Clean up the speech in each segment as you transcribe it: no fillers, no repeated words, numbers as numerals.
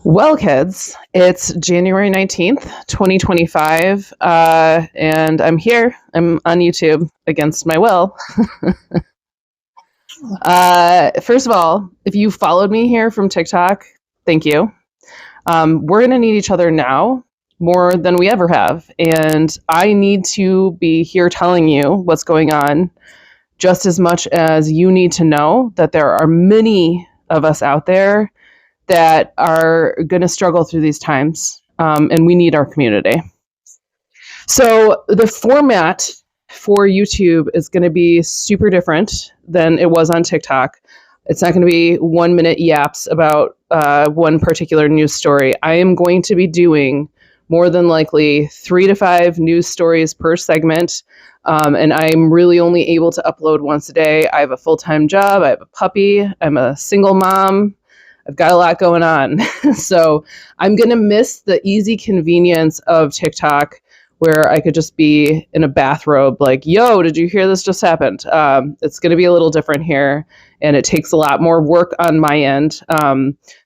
Well, kids, it's January 19th, 2025, and I'm here. I'm on YouTube against my will. First of all, if you followed me here from TikTok, thank you. We're going to need each other now more than we ever have, and I need to be here telling you what's going on just as much as you need to know that there are many of us out there that are going to struggle through these times, and we need our community. So the format for YouTube is going to be super different than it was on TikTok. It's not going to be 1 minute yaps about one particular news story. I am going to be doing more than likely 3 to 5 news stories per segment. And I'm really only able to upload once a day. I have a full-time job. I have a puppy. I'm a single mom. I've got a lot going on. So I'm going to miss the easy convenience of TikTok where I could just be in a bathrobe like, yo, did you hear this just happened? It's going to be a little different here, and it takes a lot more work on my end.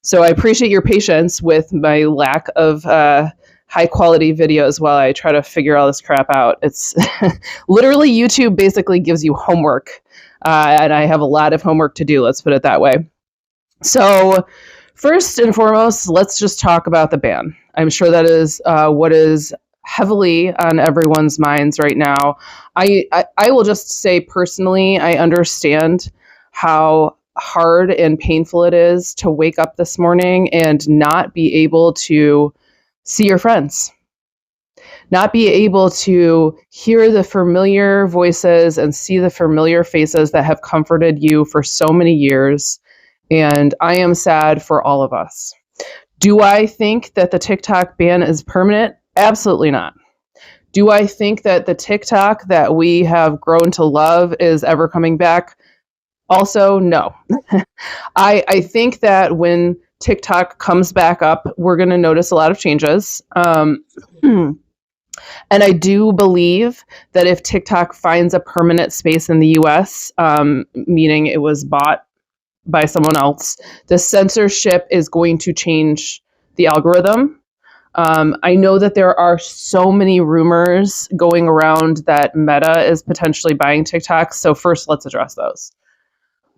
So I appreciate your patience with my lack of high quality videos while I try to figure all this crap out. It's literally YouTube basically gives you homework, and I have a lot of homework to do, let's put it that way. So first and foremost, let's just talk about the ban. I'm sure that is what is heavily on everyone's minds right now. I will just say personally, I understand how hard and painful it is to wake up this morning and not be able to see your friends, not be able to hear the familiar voices and see the familiar faces that have comforted you for so many years. And I am sad for all of us. Do I think that the TikTok ban is permanent? Absolutely not. Do I think that the TikTok that we have grown to love is ever coming back? Also, no. I think that when TikTok comes back up, we're going to notice a lot of changes. And I do believe that if TikTok finds a permanent space in the US, meaning it was bought by someone else, the censorship is going to change the algorithm. I know that there are so many rumors going around that Meta is potentially buying TikTok. So first, let's address those.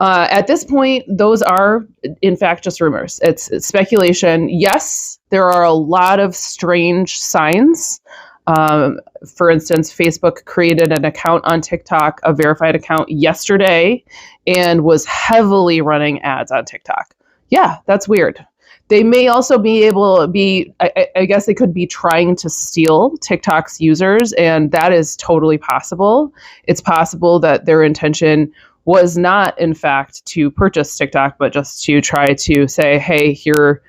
At this point, those are, in fact, just rumors. It's speculation. Yes, there are a lot of strange signs. For instance, Facebook created an account on TikTok, a verified account yesterday, and was heavily running ads on TikTok. Yeah, that's weird. They may also be able to be, I guess they could be trying to steal TikTok's users, and that is totally possible. It's possible that their intention was not, in fact, to purchase TikTok, but just to try to say, hey, here,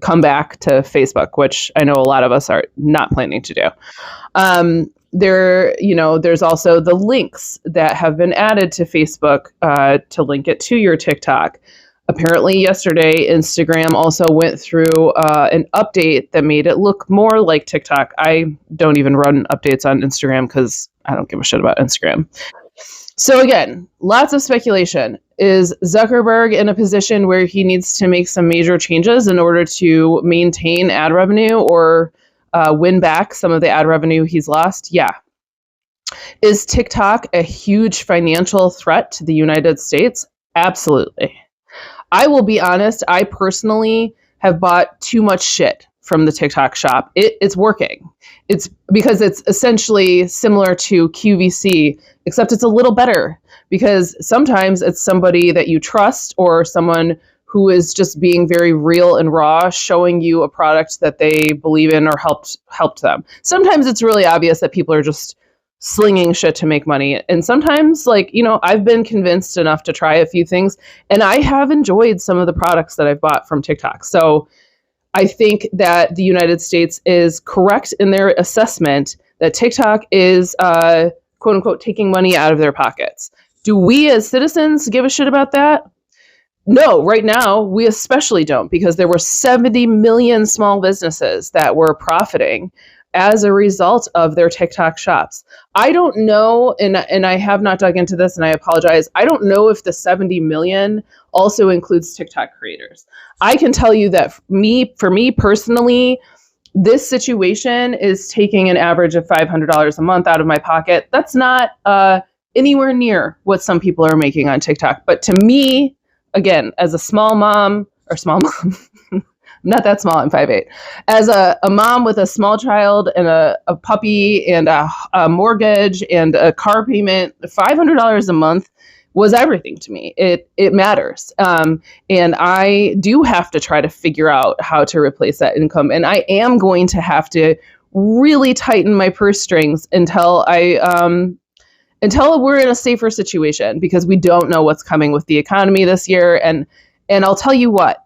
come back to Facebook, which I know a lot of us are not planning to do. There's also the links that have been added to Facebook to link it to your TikTok. Apparently yesterday, Instagram also went through an update that made it look more like TikTok. I don't even run updates on Instagram because I don't give a shit about Instagram. So again, lots of speculation. Is Zuckerberg in a position where he needs to make some major changes in order to maintain ad revenue or win back some of the ad revenue he's lost? Yeah. Is TikTok a huge financial threat to the United States? Absolutely. I will be honest, I personally have bought too much shit from the TikTok shop. It's working. It's because it's essentially similar to QVC, except it's a little better because sometimes it's somebody that you trust or someone who is just being very real and raw, showing you a product that they believe in or helped them. Sometimes it's really obvious that people are just slinging shit to make money. And sometimes, I've been convinced enough to try a few things, and I have enjoyed some of the products that I've bought from TikTok. So I think that the United States is correct in their assessment that TikTok is, quote unquote, taking money out of their pockets. Do we as citizens give a shit about that? No, right now, we especially don't, because there were 70 million small businesses that were profiting as a result of their TikTok shops. I don't know, and I have not dug into this, and I apologize. I don't know if the 70 million also includes TikTok creators. I can tell you that for me personally, this situation is taking an average of $500 a month out of my pocket. That's not anywhere near what some people are making on TikTok. But to me, again, as a small mom, I'm not that small, I'm 5'8". As a mom with a small child and a puppy and a mortgage and a car payment, $500 a month was everything to me. It matters. And I do have to try to figure out how to replace that income. And I am going to have to really tighten my purse strings until we're in a safer situation, because we don't know what's coming with the economy this year. And I'll tell you what,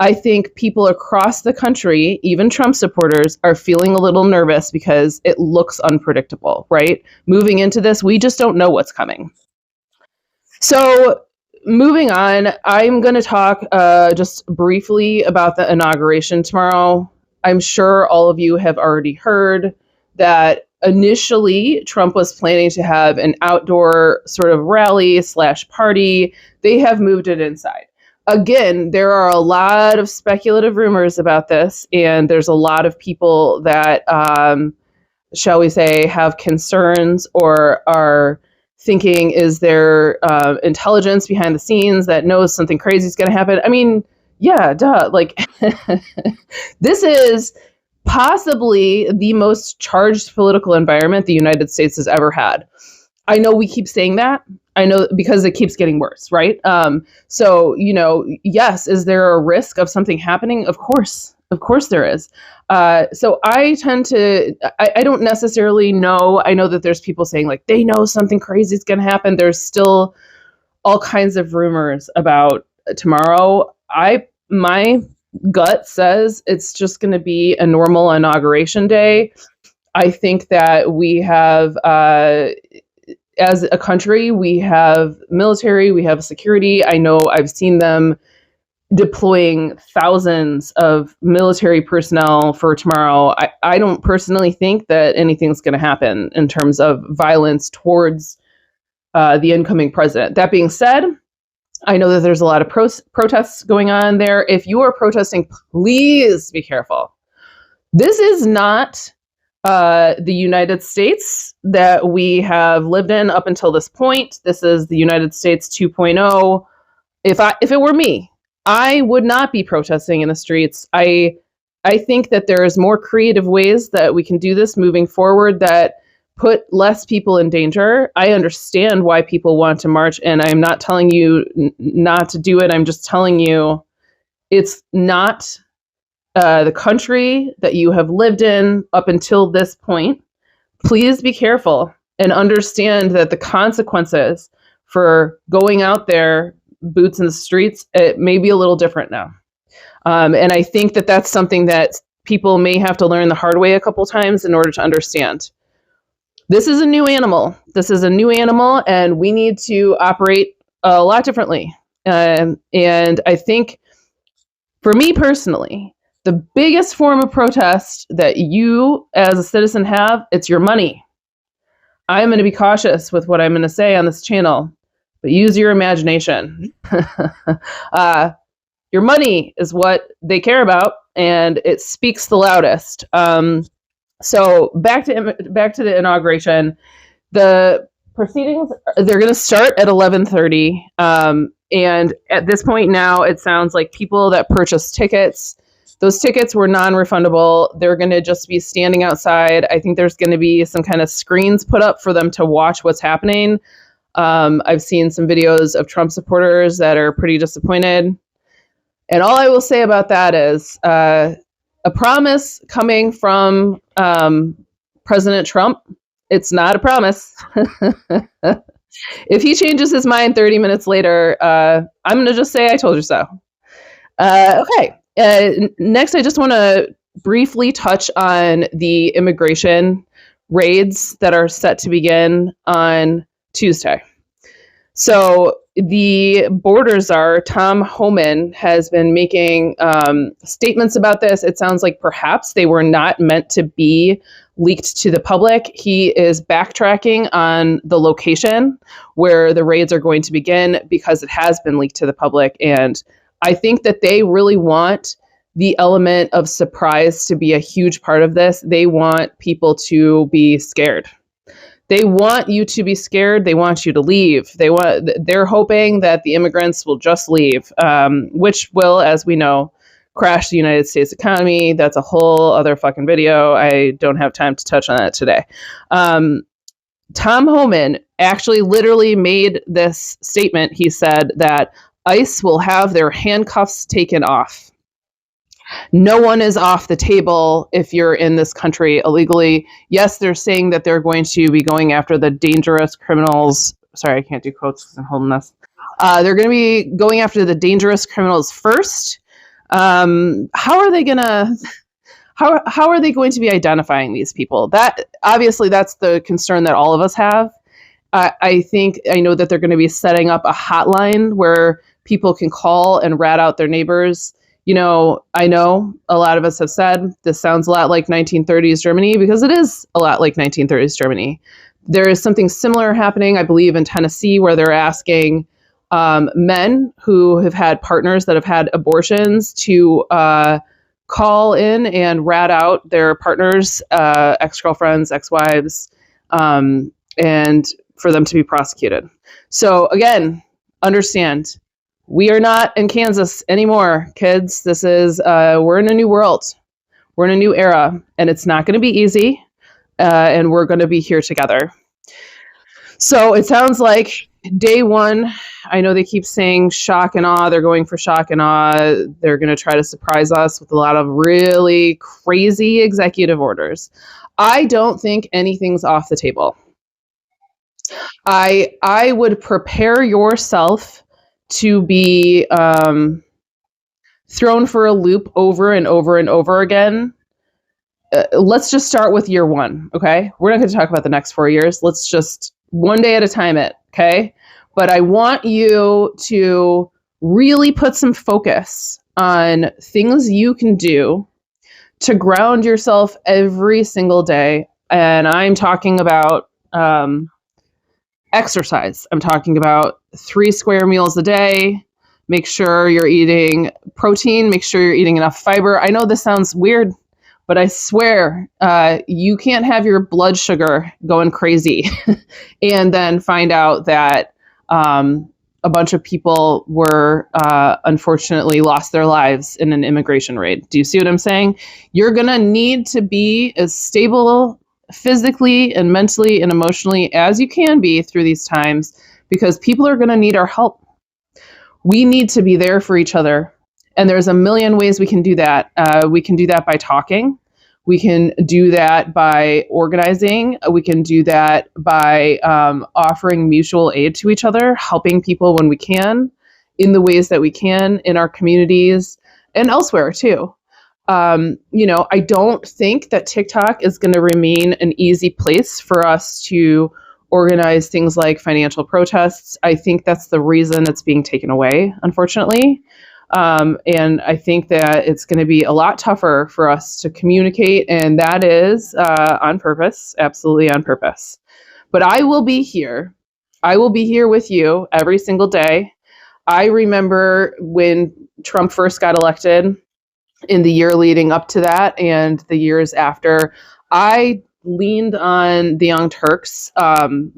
I think people across the country, even Trump supporters, are feeling a little nervous because it looks unpredictable, right? Moving into this, we just don't know what's coming. So moving on, I'm going to talk just briefly about the inauguration tomorrow. I'm sure all of you have already heard that initially Trump was planning to have an outdoor sort of rally/party. They have moved it inside. Again, there are a lot of speculative rumors about this, and there's a lot of people that, shall we say, have concerns or are thinking, is there intelligence behind the scenes that knows something crazy is going to happen? I mean, yeah, duh. Like, this is possibly the most charged political environment the United States has ever had. I know we keep saying that. I know, because it keeps getting worse, right? So, yes, is there a risk of something happening? Of course there is. So I don't necessarily know. I know that there's people saying like they know something crazy is going to happen. There's still all kinds of rumors about tomorrow. My gut says it's just going to be a normal inauguration day. I think that we have, as a country, we have military, we have security. I know I've seen them deploying thousands of military personnel for tomorrow. I don't personally think that anything's going to happen in terms of violence towards the incoming president. That being said, I know that there's a lot of protests going on there. If you are protesting, please be careful. This is not the United States that we have lived in up until this point. This is the United States 2.0. If it were me, I would not be protesting in the streets. I think that there's more creative ways that we can do this moving forward that put less people in danger. I understand why people want to march, and I'm not telling you not to do it. I'm just telling you it's not the country that you have lived in up until this point. Please be careful and understand that the consequences for going out there, boots in the streets, it may be a little different now. And I think that that's something that people may have to learn the hard way a couple times in order to understand. This is a new animal. And we need to operate a lot differently. And I think, for me personally, the biggest form of protest that you as a citizen have, it's your money. I'm going to be cautious with what I'm going to say on this channel, but use your imagination. Your money is what they care about, and it speaks the loudest. So back to the inauguration. The proceedings, they're going to start at 11:30. And at this point now, it sounds like people that purchased tickets, those tickets were non-refundable. They're going to just be standing outside. I think there's going to be some kind of screens put up for them to watch what's happening. I've seen some videos of Trump supporters that are pretty disappointed. And all I will say about that is a promise coming from President Trump. It's not a promise. If he changes his mind 30 minutes later, I'm going to just say, I told you so. Okay. Next, I just want to briefly touch on the immigration raids that are set to begin on Tuesday. So the border czar, Tom Homan, has been making statements about this. It sounds like perhaps they were not meant to be leaked to the public. He is backtracking on the location where the raids are going to begin because it has been leaked to the public. And I think that they really want the element of surprise to be a huge part of this. They want people to be scared. They want you to be scared. They want you to leave. They're hoping that the immigrants will just leave, which will, as we know, crash the United States economy. That's a whole other fucking video. I don't have time to touch on that today. Tom Homan actually literally made this statement. He said that ICE will have their handcuffs taken off. No one is off the table if you're in this country illegally. Yes, they're saying that they're going to be going after the dangerous criminals. Sorry, I can't do quotes because I'm holding this. They're going to be going after the dangerous criminals first. How are they going to... How are they going to be identifying these people? That obviously that's the concern that all of us have. I know that they're going to be setting up a hotline where people can call and rat out their neighbors. You know, I know a lot of us have said this sounds a lot like 1930s Germany, because it is a lot like 1930s Germany. There is something similar happening, I believe, in Tennessee, where they're asking men who have had partners that have had abortions to call in and rat out their partners, ex-girlfriends, ex-wives, and for them to be prosecuted. So again, understand, we are not in Kansas anymore, kids. This is, we're in a new world. We're in a new era, and it's not going to be easy, and we're going to be here together. So it sounds like day one, I know they keep saying shock and awe. They're going for shock and awe. They're going to try to surprise us with a lot of really crazy executive orders. I don't think anything's off the table. I would prepare yourself to be thrown for a loop over and over and over again. Let's just start with year one, okay? We're not going to talk about the next 4 years. Let's just one day at a time okay? But I want you to really put some focus on things you can do to ground yourself every single day. And I'm talking about exercise. I'm talking about 3 square meals a day. Make sure you're eating protein. Make sure you're eating enough fiber. I know this sounds weird, but I swear you can't have your blood sugar going crazy and then find out that a bunch of people were unfortunately lost their lives in an immigration raid. Do you see what I'm saying? You're going to need to be as stable physically and mentally and emotionally as you can be through these times, because people are going to need our help. We need to be there for each other. And there's a million ways we can do that. We can do that by talking. We can do that by organizing. We can do that by offering mutual aid to each other, helping people when we can, in the ways that we can in our communities and elsewhere too. I don't think that TikTok is going to remain an easy place for us to organize things like financial protests. I think that's the reason it's being taken away, unfortunately. And I think that it's going to be a lot tougher for us to communicate, and that is on purpose, absolutely on purpose. But I will be here. I will be here with you every single day. I remember when Trump first got elected, in the year leading up to that and the years after, I leaned on the Young Turks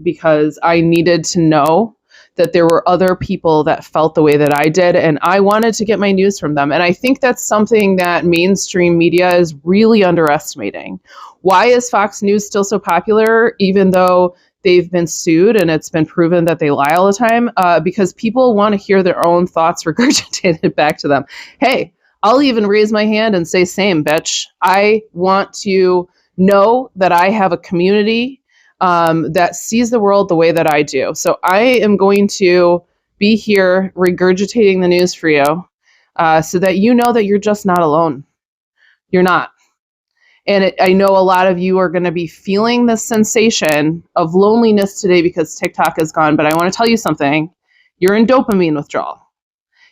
because I needed to know that there were other people that felt the way that I did, and I wanted to get my news from them. And I think that's something that mainstream media is really underestimating. Why is Fox News still so popular, even though they've been sued and it's been proven that they lie all the time? Because people want to hear their own thoughts regurgitated back to them. Hey, I'll even raise my hand and say, same, bitch. I want to know that I have a community that sees the world the way that I do. So I am going to be here regurgitating the news for you so that you know that you're just not alone. You're not. And I know a lot of you are going to be feeling the sensation of loneliness today because TikTok is gone. But I want to tell you something. you're in dopamine withdrawal.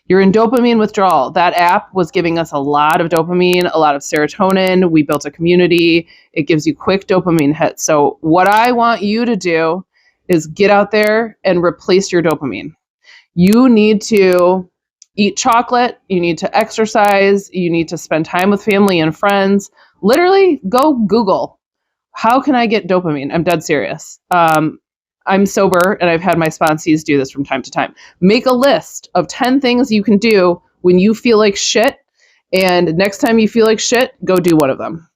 You're in dopamine withdrawal. That app was giving us a lot of dopamine, a lot of serotonin. We built a community. It gives you quick dopamine hits. So what I want you to do is get out there and replace your dopamine. You need to eat chocolate. You need to exercise. You need to spend time with family and friends. Literally, go Google, how can I get dopamine? I'm dead serious. I'm sober, and I've had my sponsees do this from time to time. Make a list of 10 things you can do when you feel like shit, and next time you feel like shit, go do one of them.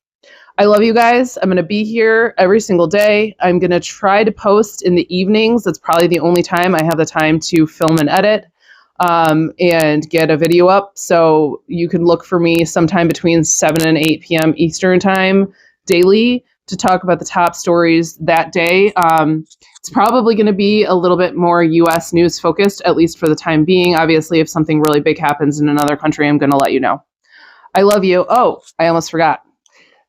I love you guys. I'm going to be here every single day. I'm going to try to post in the evenings. That's probably the only time I have the time to film and edit and get a video up. So you can look for me sometime between 7 and 8 p.m. Eastern time daily to talk about the top stories that day. It's probably going to be a little bit more U.S. news focused, at least for the time being. Obviously, if something really big happens in another country, I'm going to let you know. I love you. Oh, I almost forgot.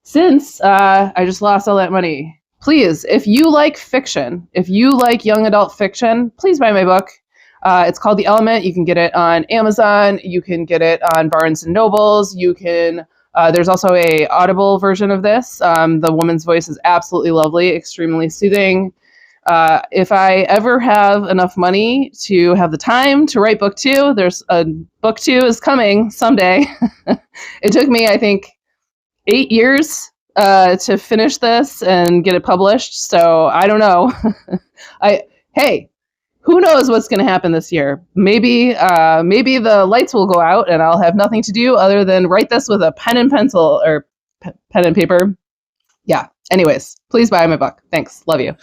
Since I just lost all that money, please, if you like fiction, if you like young adult fiction, please buy my book. It's called The Element. You can get it on Amazon. You can get it on Barnes and Nobles. You can. There's also a Audible version of this. The woman's voice is absolutely lovely, extremely soothing. If I ever have enough money to have the time to write book 2, there's a book 2 is coming someday. It took me, I think, 8 years to finish this and get it published. So I don't know. Hey, who knows what's going to happen this year? Maybe the lights will go out and I'll have nothing to do other than write this with a pen and pencil or pen and paper. Yeah. Anyways, please buy my book. Thanks. Love you.